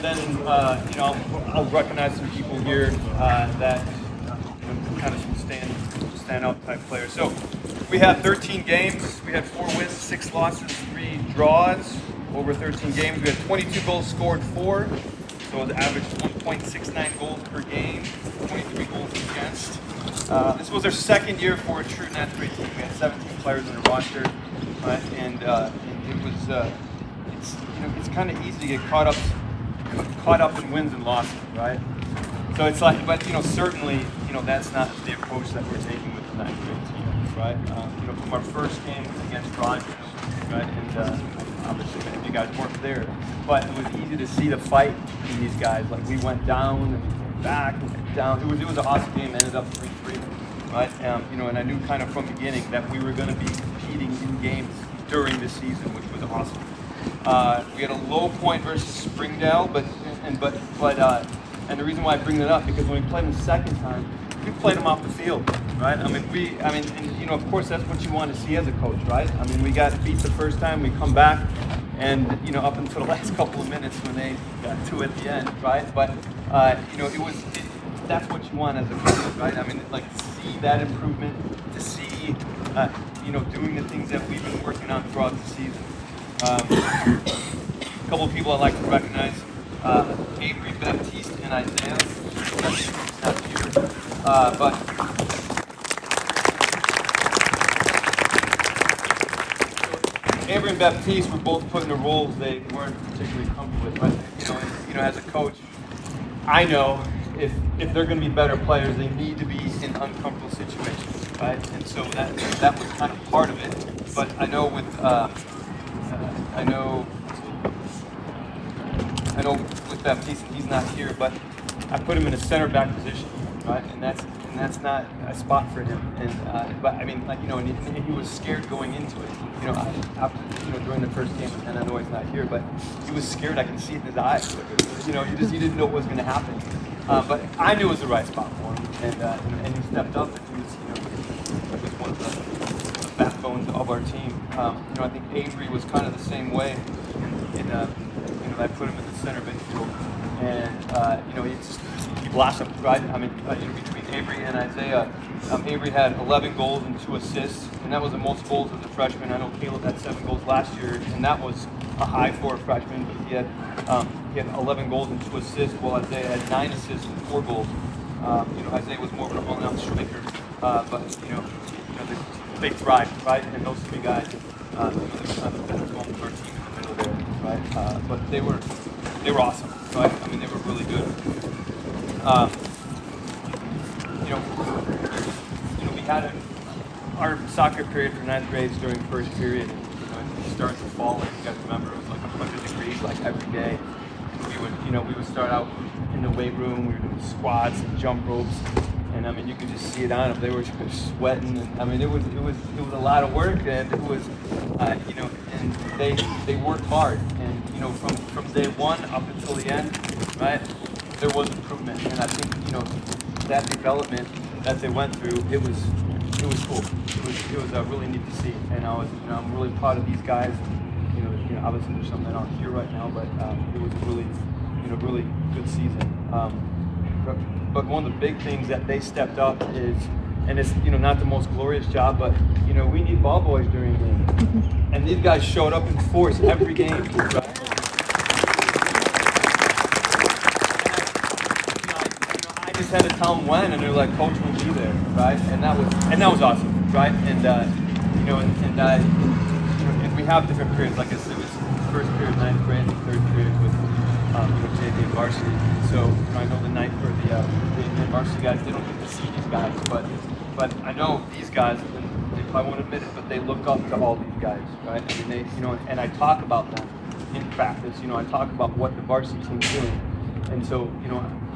then I'll recognize some people here that kind of some stand-out type players. So we had 13 games. We had 4 wins, 6 losses, 3 draws over 13 games. We had 22 goals scored, 4. So the average 1.69 goals per game, 23 goals against. This was our second year for a true net grade team. We had 17 players in the roster, right? And it was it's kind of easy to get caught up in wins and losses, right? So it's like, but certainly that's not the approach that we're taking with the ninth grade team, right? From our first game against Rogers, right? And obviously many of you guys weren't there, but it was easy to see the fight in these guys. Like we went down and we came back and went down. It was an awesome game. Ended up 3-3, right? And I knew kind of from the beginning that we were going to be competing in games during the season, which was awesome. We had a low point versus Springdale, and the reason why I bring that up because when we played them the second time, we played them off the field, right? Of course that's what you want to see as a coach, right? We got beat the first time, we come back, and up until the last couple of minutes when they got 2 at the end, right? But that's what you want as a coach, right? To see that improvement, to see doing the things that we've been working on throughout the season. A couple of people I'd like to recognize, Avery, Baptiste, and Isaiah. That's not here. But Avery and Baptiste were both put in the roles they weren't particularly comfortable with. But as a coach, I know if they're going to be better players, they need to be in uncomfortable situations, right? And so that was kind of part of it. But I know with Baptiste, he's not here, but I put him in a center back position, right? And that's not a spot for him. And he was scared going into it. After during the first game, and I know he's not here, but he was scared. I can see it in his eyes. He didn't know what was going to happen. But I knew it was the right spot for him, and he stepped up, and he was one of the backbones of our team. I think Avery was kind of the same way. I put him in the center midfield, and he blossomed, right? Between Avery and Isaiah, Avery had 11 goals and 2 assists, and that was the most goals as a freshman. I know Caleb had 7 goals last year, and that was a high for a freshman. But he had 11 goals and 2 assists, while Isaiah had 9 assists and 4 goals. Isaiah was more of an all-out striker, but they thrived, right? And those 3 guys, they were kind of the best moments of our team in the middle there, right? But they were awesome, right? They were really good. We had our soccer period for 9th grades during first period. It started to fall. And you guys remember it was like 100 degrees like every day. We would start out in the weight room. We were doing squats and jump ropes, and you could just see it on them. They were just sweating, and it was a lot of work, and it was and they worked hard, and from day one up until the end, right? There was improvement, and I think that development that they went through, it was cool. It was really neat to see, and I'm really proud of these guys. Obviously there's some that aren't here right now, but it was a really good season. But one of the big things that they stepped up is, and it's not the most glorious job, but we need ball boys during games, and these guys showed up in force every game, right? I just had to tell them when, and they're like, "Coach will be there," right? And that was awesome, right? And and we have different periods. Like I said, it was first period 9th grade, and third period with JV and varsity. So I know the ninth or the varsity guys, they don't get to see these guys, but I know these guys, and they probably won't admit it, but they look up to all these guys, right? They and I talk about them in practice. I talk about what the varsity team's doing, and so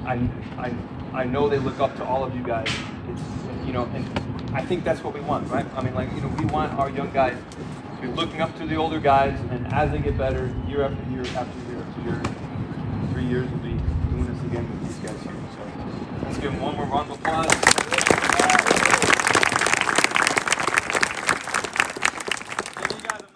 I know they look up to all of you guys. It's and I think that's what we want, right? We want our young guys to be looking up to the older guys, and as they get better, year after year after year after year, 3 years we'll be doing this again with these guys here. So let's give them one more round of applause.